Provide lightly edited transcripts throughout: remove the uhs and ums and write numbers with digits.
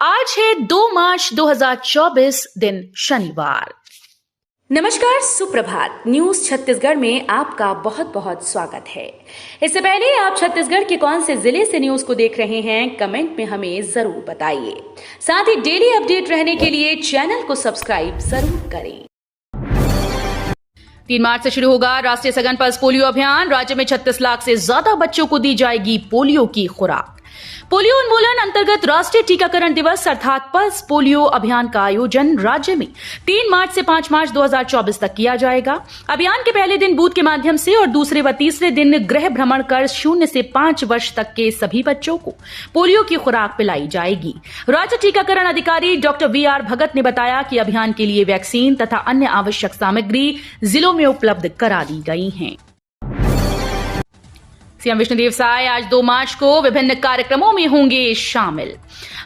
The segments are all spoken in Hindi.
आज है 2 मार्च 2024 दिन शनिवार। नमस्कार, सुप्रभात। न्यूज छत्तीसगढ़ में आपका बहुत बहुत स्वागत है। इससे पहले आप छत्तीसगढ़ के कौन से जिले से न्यूज को देख रहे हैं, कमेंट में हमें जरूर बताइए। साथ ही डेली अपडेट रहने के लिए चैनल को सब्सक्राइब जरूर करें। 3 मार्च से शुरू होगा राष्ट्रीय सघन पल्स पोलियो अभियान। राज्य में 36 लाख से ज्यादा बच्चों को दी जाएगी पोलियो की खुराक। पोलियो उन्मूलन अंतर्गत राष्ट्रीय टीकाकरण दिवस अर्थात पल्स पोलियो अभियान का आयोजन राज्य में 3 मार्च से 5 मार्च 2024 तक किया जाएगा। अभियान के पहले दिन बूथ के माध्यम से और दूसरे व तीसरे दिन गृह भ्रमण कर 0 से 5 वर्ष तक के सभी बच्चों को पोलियो की खुराक पिलाई जाएगी। राज्य टीकाकरण अधिकारी डॉक्टर वी.आर. भगत ने बताया कि अभियान के लिए वैक्सीन तथा अन्य आवश्यक सामग्री जिलों में उपलब्ध करा दी गई है। सीएम विष्णुदेव साय आज 2 मार्च को विभिन्न कार्यक्रमों में होंगे शामिल।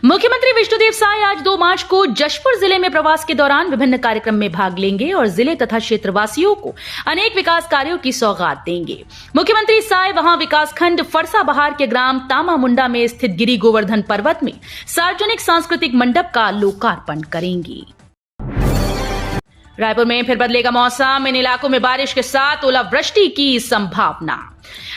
मुख्यमंत्री विष्णुदेव साय आज 2 मार्च को जशपुर जिले में प्रवास के दौरान विभिन्न कार्यक्रम में भाग लेंगे और जिले तथा क्षेत्रवासियों को अनेक विकास कार्यों की सौगात देंगे। मुख्यमंत्री साय वहां विकासखंड फरसाबहार के ग्राम तामामुंडा में स्थित गिरी गोवर्धन पर्वत में सार्वजनिक सांस्कृतिक मंडप का लोकार्पण करेंगे। रायपुर में फिर बदलेगा मौसम। इन इलाकों में बारिश के साथ ओलावृष्टि की संभावना।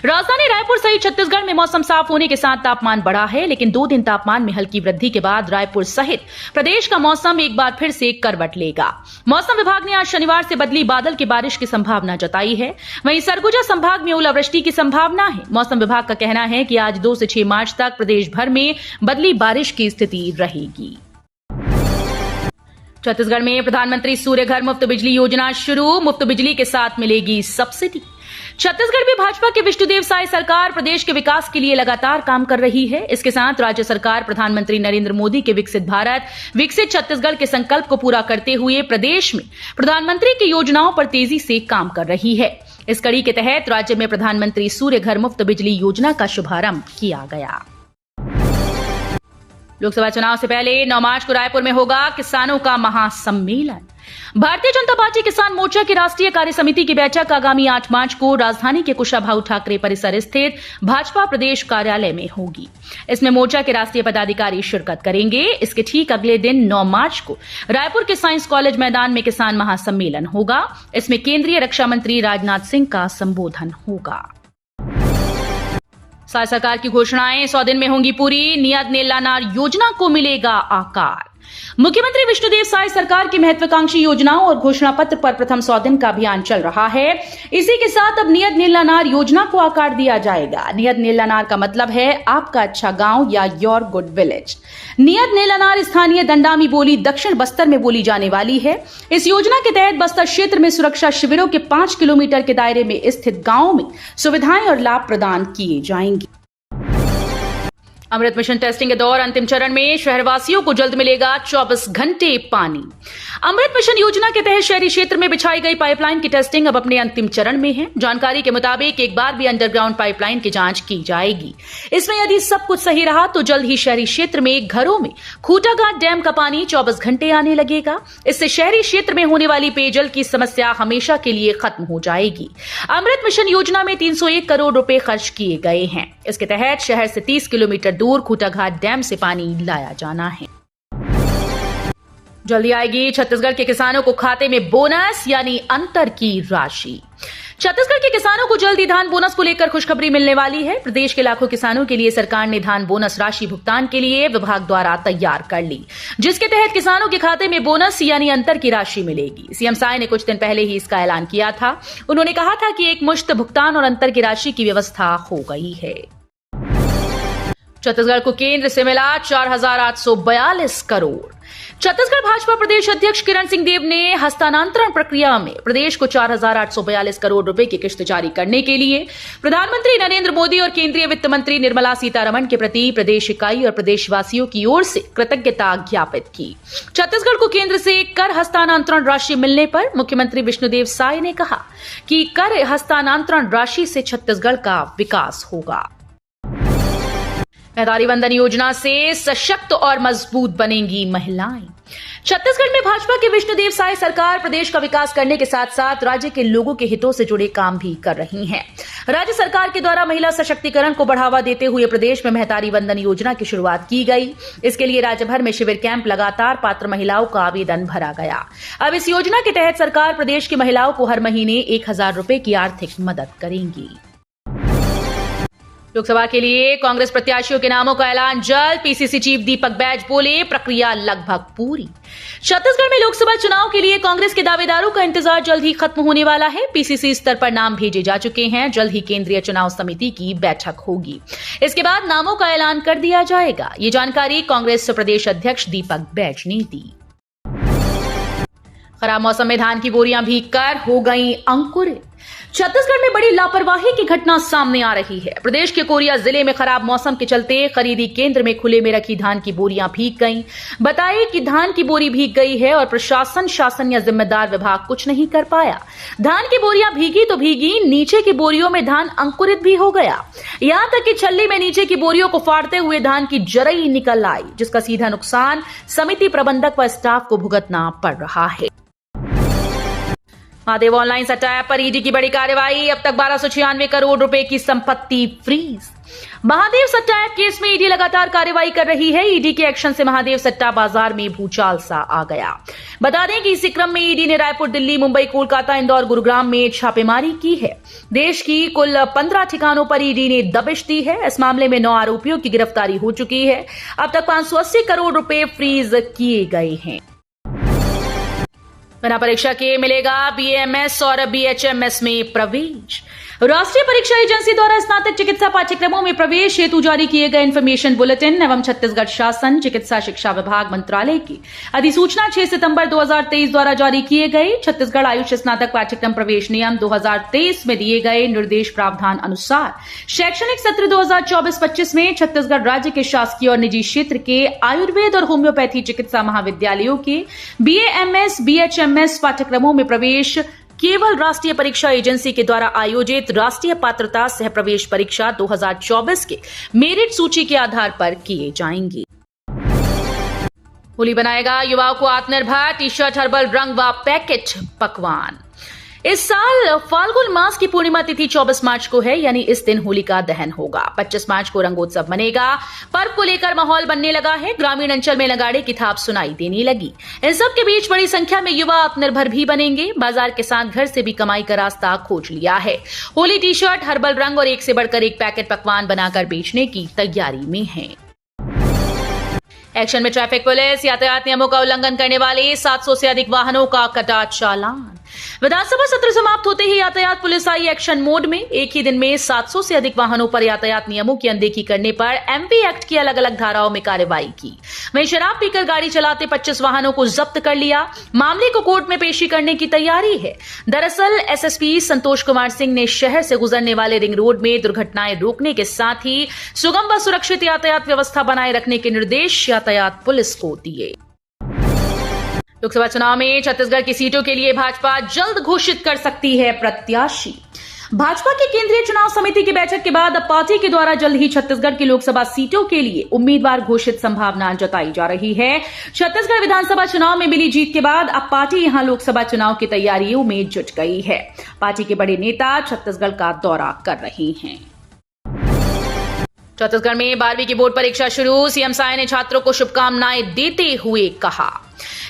राजधानी रायपुर सहित छत्तीसगढ़ में मौसम साफ होने के साथ तापमान बढ़ा है, लेकिन 2 दिन तापमान में हल्की वृद्धि के बाद रायपुर सहित प्रदेश का मौसम एक बार फिर से करवट लेगा। मौसम विभाग ने आज शनिवार से बदली बादल की बारिश की संभावना जताई है। वहीं सरगुजा संभाग में ओलावृष्टि की संभावना है। मौसम विभाग का कहना है कि आज 2 से 6 मार्च तक प्रदेश भर में बदली बारिश की स्थिति रहेगी। छत्तीसगढ़ में प्रधानमंत्री सूर्य घर मुफ्त बिजली योजना शुरू। मुफ्त बिजली के साथ मिलेगी सब्सिडी। छत्तीसगढ़ में भाजपा के विष्णुदेव साय सरकार प्रदेश के विकास के लिए लगातार काम कर रही है। इसके साथ राज्य सरकार प्रधानमंत्री नरेंद्र मोदी के विकसित भारत विकसित छत्तीसगढ़ के संकल्प को पूरा करते हुए प्रदेश में प्रधानमंत्री की योजनाओं पर तेजी से काम कर रही है। इस कड़ी के तहत राज्य में प्रधानमंत्री सूर्य घर मुफ्त बिजली योजना का शुभारंभ किया गया। लोकसभा चुनाव से पहले 9 मार्च को रायपुर में होगा किसानों का महासम्मेलन। भारतीय जनता पार्टी किसान मोर्चा की राष्ट्रीय कार्य समिति की बैठक आगामी 8 मार्च को राजधानी के कुशाभाऊ ठाकरे परिसर स्थित भाजपा प्रदेश कार्यालय में होगी। इसमें मोर्चा के राष्ट्रीय पदाधिकारी शिरकत करेंगे। इसके ठीक अगले दिन 9 मार्च को रायपुर के साइंस कॉलेज मैदान में किसान महासम्मेलन होगा। इसमें केंद्रीय रक्षा मंत्री राजनाथ सिंह का संबोधन होगा। साय सरकार की घोषणाएं 100 दिन में होंगी पूरी। नियत नीलानार योजना को मिलेगा आकार। मुख्यमंत्री विष्णुदेव साय सरकार की महत्वाकांक्षी योजनाओं और घोषणा पत्र पर प्रथम 100 दिन का अभियान चल रहा है। इसी के साथ अब नियत नीलानार योजना को आकार दिया जाएगा। नियत नीलानार का मतलब है आपका अच्छा गांव या योर गुड विलेज। नियत नीलानार स्थानीय दंडामी बोली दक्षिण बस्तर में बोली जाने वाली है। इस योजना के तहत बस्तर क्षेत्र में सुरक्षा शिविरों के 5 किलोमीटर के दायरे में स्थित गांवों में सुविधाएं और लाभ प्रदान किए जाएंगे। अमृत मिशन टेस्टिंग के दौर अंतिम चरण में शहरवासियों को जल्द मिलेगा 24 घंटे पानी। अमृत मिशन योजना के तहत शहरी क्षेत्र में बिछाई गई पाइपलाइन की टेस्टिंग अब अपने अंतिम चरण में है। जानकारी के मुताबिक एक बार भी अंडरग्राउंड पाइपलाइन की जांच की जाएगी। इसमें यदि सब कुछ सही रहा तो जल्द ही शहरी क्षेत्र में घरों में खूटाघाट डैम का पानी 24 घंटे आने लगेगा। इससे शहरी क्षेत्र में होने वाली पेयजल की समस्या हमेशा के लिए खत्म हो जाएगी। अमृत मिशन योजना में 301 करोड़ रुपए खर्च किए गए हैं। इसके तहत शहर से 30 किलोमीटर दूर खूटाघाट डैम से पानी लाया जाना है। जल्दी आएगी छत्तीसगढ़ के किसानों को खाते में बोनस यानी अंतर की राशि। छत्तीसगढ़ के किसानों को जल्दी धान बोनस को लेकर खुशखबरी मिलने वाली है। प्रदेश के लाखों किसानों के लिए सरकार ने धान बोनस राशि भुगतान के लिए विभाग द्वारा तैयार कर ली, जिसके तहत किसानों के खाते में बोनस यानी अंतर की राशि मिलेगी। सीएम साय ने कुछ दिन पहले ही इसका ऐलान किया था। उन्होंने कहा था कि एक मुश्त भुगतान और अंतर की राशि की व्यवस्था हो गई है। छत्तीसगढ़ को केंद्र से मिला 4,842 करोड़। छत्तीसगढ़ भाजपा प्रदेश अध्यक्ष किरण सिंह देव ने हस्तांतरण प्रक्रिया में प्रदेश को 4,842 करोड़ रुपए की किश्त जारी करने के लिए प्रधानमंत्री नरेंद्र मोदी और केंद्रीय वित्त मंत्री निर्मला सीतारमण के प्रति प्रदेश इकाई और प्रदेशवासियों की ओर से कृतज्ञता ज्ञापित की। छत्तीसगढ़ को केंद्र से कर हस्तांतरण राशि मिलने पर मुख्यमंत्री विष्णुदेव साय ने कहा कि कर हस्तांतरण राशि से छत्तीसगढ़ का विकास होगा। महतारी वंदन योजना से सशक्त और मजबूत बनेंगी महिलाएं। छत्तीसगढ़ में भाजपा की विष्णुदेव साय सरकार प्रदेश का विकास करने के साथ साथ राज्य के लोगों के हितों से जुड़े काम भी कर रही है। राज्य सरकार के द्वारा महिला सशक्तिकरण को बढ़ावा देते हुए प्रदेश में महतारी वंदन योजना की शुरुआत की गई। इसके लिए राज्य भर में शिविर कैंप लगातार पात्र महिलाओं का आवेदन भरा गया। अब इस योजना के तहत सरकार प्रदेश की महिलाओं को हर महीने 1,000 रुपए की आर्थिक मदद करेंगी। लोकसभा के लिए कांग्रेस प्रत्याशियों के नामों का ऐलान जल्द। पीसीसी चीफ दीपक बैज बोले, प्रक्रिया लगभग पूरी। छत्तीसगढ़ में लोकसभा चुनाव के लिए कांग्रेस के दावेदारों का इंतजार जल्द ही खत्म होने वाला है। पीसीसी स्तर पर नाम भेजे जा चुके हैं। जल्द ही केंद्रीय चुनाव समिति की बैठक होगी। इसके बाद नामों का ऐलान कर दिया जाएगा। ये जानकारी कांग्रेस प्रदेश अध्यक्ष दीपक बैज ने दी। खराब मौसम में धान की बोरियां भीगकर हो गई अंकुरित। छत्तीसगढ़ में बड़ी लापरवाही की घटना सामने आ रही है। प्रदेश के कोरिया जिले में खराब मौसम के चलते खरीदी केंद्र में खुले में रखी धान की बोरियां भीग गईं। बताइए कि धान की बोरी भीग गई है और प्रशासन, शासन या जिम्मेदार विभाग कुछ नहीं कर पाया। धान की बोरियां भीगी तो भीगी, नीचे की बोरियों में धान अंकुरित भी हो गया। यहां तक कि छल्ली में नीचे की बोरियों को फाड़ते हुए धान की जरई निकल आई, जिसका सीधा नुकसान समिति प्रबंधक व स्टाफ को भुगतना पड़ रहा है। महादेव ऑनलाइन सट्टा ऐप पर ईडी की बड़ी कार्रवाई। अब तक 1296 करोड़ रुपए की संपत्ति फ्रीज। महादेव सट्टा ऐप केस में ईडी लगातार कार्रवाई कर रही है। ईडी के एक्शन से महादेव सट्टा बाजार में भूचाल सा आ गया। बता दें कि इसी क्रम में ईडी ने रायपुर, दिल्ली, मुंबई, कोलकाता, इंदौर, गुरुग्राम में छापेमारी की है। देश की कुल 15 ठिकानों पर ईडी ने दबिश दी है। इस मामले में 9 आरोपियों की गिरफ्तारी हो चुकी है। अब तक 580 करोड़ रुपए फ्रीज किए गए हैं। बिना परीक्षा के मिलेगा बीएएमएस और बीएचएमएस में प्रवेश। राष्ट्रीय परीक्षा एजेंसी द्वारा स्नातक चिकित्सा पाठ्यक्रमों में प्रवेश हेतु जारी किए गए इन्फॉर्मेशन बुलेटिन एवं छत्तीसगढ़ शासन चिकित्सा शिक्षा विभाग मंत्रालय की अधिसूचना 6 सितंबर 2023 द्वारा जारी किए गए छत्तीसगढ़ आयुष स्नातक पाठ्यक्रम प्रवेश नियम 2023 में दिए गए निर्देश प्रावधान अनुसार शैक्षणिक सत्र 2024-25 में छत्तीसगढ़ राज्य के शासकीय और निजी क्षेत्र के आयुर्वेद और होम्योपैथी चिकित्सा महाविद्यालयों के बीएएमएस, बीएचएमएस पाठ्यक्रमों में प्रवेश केवल राष्ट्रीय परीक्षा एजेंसी के द्वारा आयोजित राष्ट्रीय पात्रता सह प्रवेश परीक्षा 2024 के मेरिट सूची के आधार पर किए जाएंगे। होली बनाएगा युवाओं को आत्मनिर्भर। टी शर्ट, हर्बल रंग व पैकेट पकवान। इस साल फाल्गुन मास की पूर्णिमा तिथि 24 मार्च को है, यानी इस दिन होलिका दहन होगा। 25 मार्च को रंगोत्सव मनेगा। पर्व को लेकर माहौल बनने लगा है। ग्रामीण अंचल में नगाड़े की थाप सुनाई देने लगी। इन सब के बीच बड़ी संख्या में युवा आत्मनिर्भर भी बनेंगे। बाजार के साथ घर से भी कमाई का रास्ता खोज लिया है। होली टी शर्ट, हर्बल रंग और एक से बढ़कर एक पैकेट पकवान बनाकर बेचने की तैयारी में है। एक्शन में ट्रैफिक पुलिस। यातायात नियमों का उल्लंघन करने वाले 700 से अधिक वाहनों का कटा चालान। विधानसभा सत्र समाप्त होते ही यातायात पुलिस आई एक्शन मोड में। एक ही दिन में 700 से अधिक वाहनों पर यातायात नियमों की अनदेखी करने पर एमपी एक्ट की अलग अलग धाराओं में कार्रवाई की। वहीं शराब पीकर गाड़ी चलाते 25 वाहनों को जब्त कर लिया। मामले को कोर्ट में पेशी करने की तैयारी है। दरअसल एसएसपी संतोष कुमार सिंह ने शहर से गुजरने वाले रिंग रोड में दुर्घटनाएं रोकने के साथ ही सुगम व सुरक्षित यातायात व्यवस्था बनाए रखने के निर्देश यातायात पुलिस को दिए। लोकसभा चुनाव में छत्तीसगढ़ की सीटों के लिए भाजपा जल्द घोषित कर सकती है प्रत्याशी। भाजपा की केंद्रीय चुनाव समिति की बैठक के बाद अब पार्टी के द्वारा जल्द ही छत्तीसगढ़ की लोकसभा सीटों के लिए उम्मीदवार घोषित संभावना जताई जा रही है। छत्तीसगढ़ विधानसभा चुनाव में मिली जीत के बाद अब पार्टी यहां लोकसभा चुनाव की तैयारियों में जुट गई है। पार्टी के बड़े नेता छत्तीसगढ़ का दौरा कर रहे हैं। छत्तीसगढ़ में 12वीं की बोर्ड परीक्षा शुरू। सीएम साय ने छात्रों को शुभकामनाएं देते हुए कहा।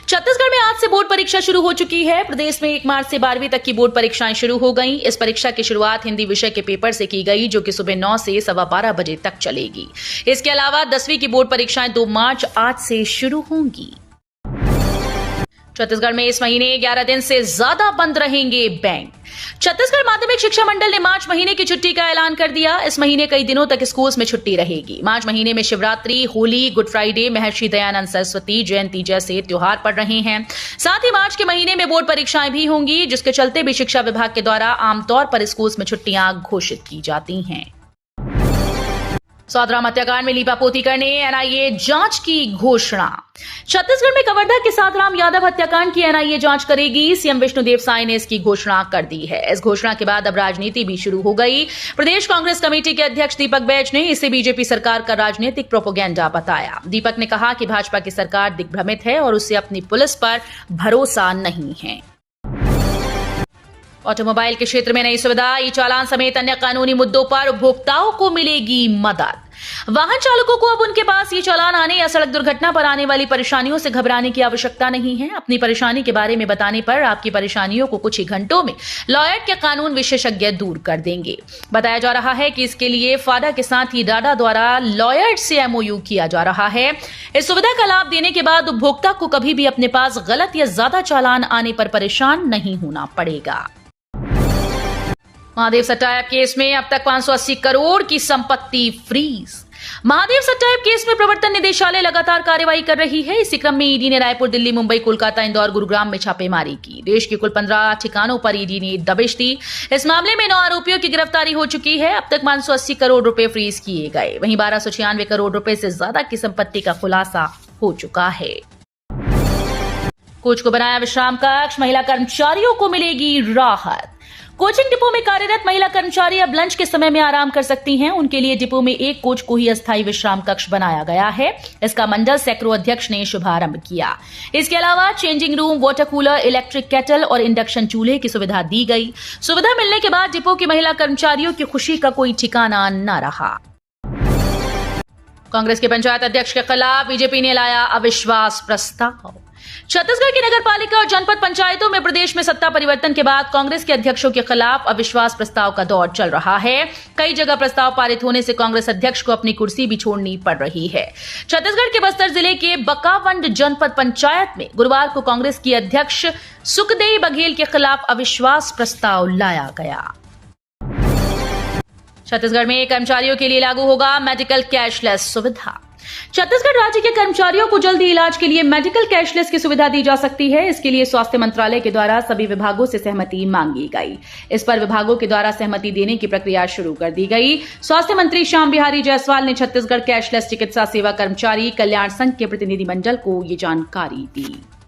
छत्तीसगढ़ में आज से बोर्ड परीक्षा शुरू हो चुकी है। प्रदेश में 1 मार्च से 12वीं तक की बोर्ड परीक्षाएं शुरू हो गईं। इस परीक्षा की शुरुआत हिंदी विषय के पेपर से की गई, जो कि सुबह 9 से 12:15 बजे तक चलेगी। इसके अलावा 10वीं की बोर्ड परीक्षाएं 2 मार्च आज से शुरू होंगी। छत्तीसगढ़ में इस महीने 11 दिन से ज्यादा बंद रहेंगे बैंक। छत्तीसगढ़ माध्यमिक शिक्षा मंडल ने मार्च महीने की छुट्टी का ऐलान कर दिया। इस महीने कई दिनों तक स्कूल्स में छुट्टी रहेगी। मार्च महीने में शिवरात्रि, होली, गुड फ्राइडे, महर्षि दयानंद सरस्वती जयंती जैसे त्योहार पड़ रहे हैं। साथ ही मार्च के महीने में बोर्ड परीक्षाएं भी होंगी, जिसके चलते भी शिक्षा विभाग के द्वारा आमतौर पर स्कूल्स में छुट्टियां घोषित की जाती हैं। सौदराम हत्याकांड में लीपापोती करने एनआईए जांच की घोषणा। छत्तीसगढ़ में कवर्धा के सादराम यादव हत्याकांड की एनआईए जांच करेगी। सीएम विष्णुदेव साय ने इसकी घोषणा कर दी है। इस घोषणा के बाद अब राजनीति भी शुरू हो गई। प्रदेश कांग्रेस कमेटी के अध्यक्ष दीपक बैज ने इसे बीजेपी सरकार का राजनीतिक प्रोपेगेंडा बताया। दीपक ने कहा कि भाजपा की सरकार दिग्भ्रमित है और उसे अपनी पुलिस पर भरोसा नहीं है। ऑटोमोबाइल के क्षेत्र में नई सुविधा, ई चालान समेत अन्य कानूनी मुद्दों पर उपभोक्ताओं को मिलेगी मदद। वाहन चालकों को अब उनके पास ई चालान आने या सड़क दुर्घटना पर आने वाली परेशानियों से घबराने की आवश्यकता नहीं है। अपनी परेशानी के बारे में बताने पर आपकी परेशानियों को कुछ ही घंटों में लॉयड के कानून विशेषज्ञ दूर कर देंगे। बताया जा रहा है कि इसके लिए फाडा के साथ ही डाडा द्वारा लॉयड से एमओयू किया जा रहा है। इस सुविधा का लाभ देने के बाद उपभोक्ता को कभी भी अपने पास गलत या ज्यादा चालान आने पर परेशान नहीं होना पड़ेगा। महादेव सट्टा केस में अब तक 580 करोड़ की संपत्ति फ्रीज। महादेव सट्टा केस में प्रवर्तन निदेशालय लगातार कार्रवाई कर रही है। इसी क्रम में ईडी ने रायपुर, दिल्ली, मुंबई, कोलकाता, इंदौर, गुरुग्राम में छापेमारी की। देश के कुल 15 ठिकानों पर ईडी ने दबिश दी। इस मामले में 9 आरोपियों की गिरफ्तारी हो चुकी है। अब तक 580 करोड़ रुपए फ्रीज किए गए। वहीं 1296 करोड़ रुपए से ज्यादा की संपत्ति का खुलासा हो चुका है। कोच को बनाया विश्राम कक्ष, महिला कर्मचारियों को मिलेगी राहत। कोचिंग डिपो में कार्यरत महिला कर्मचारी अब लंच के समय में आराम कर सकती हैं। उनके लिए डिपो में एक कोच को ही अस्थायी विश्राम कक्ष बनाया गया है। इसका मंडल सैकड़ों अध्यक्ष ने शुभारंभ किया। इसके अलावा changing room, water cooler, electric kettle और इंडक्शन चूल्हे की सुविधा दी गई। सुविधा मिलने के बाद डिपो की महिला कर्मचारियों की खुशी का कोई ठिकाना न रहा। कांग्रेस के पंचायत अध्यक्ष के खिलाफ बीजेपी ने लाया अविश्वास प्रस्ताव। छत्तीसगढ़ की नगर पालिका और जनपद पंचायतों में प्रदेश में सत्ता परिवर्तन के बाद कांग्रेस के अध्यक्षों के खिलाफ अविश्वास प्रस्ताव का दौर चल रहा है। कई जगह प्रस्ताव पारित होने से कांग्रेस अध्यक्ष को अपनी कुर्सी भी छोड़नी पड़ रही है। छत्तीसगढ़ के बस्तर जिले के बकावंड जनपद पंचायत में गुरुवार को कांग्रेस की अध्यक्ष सुखदेई बघेल के खिलाफ अविश्वास प्रस्ताव लाया गया। छत्तीसगढ़ में कर्मचारियों के लिए लागू होगा मेडिकल कैशलेस सुविधा। छत्तीसगढ़ राज्य के कर्मचारियों को जल्दी इलाज के लिए मेडिकल कैशलेस की सुविधा दी जा सकती है। इसके लिए स्वास्थ्य मंत्रालय के द्वारा सभी विभागों से सहमति मांगी गई। इस पर विभागों के द्वारा सहमति देने की प्रक्रिया शुरू कर दी गई। स्वास्थ्य मंत्री श्याम बिहारी जायसवाल ने छत्तीसगढ़ कैशलेस चिकित्सा सेवा कर्मचारी कल्याण संघ के प्रतिनिधिमंडल को ये जानकारी दी।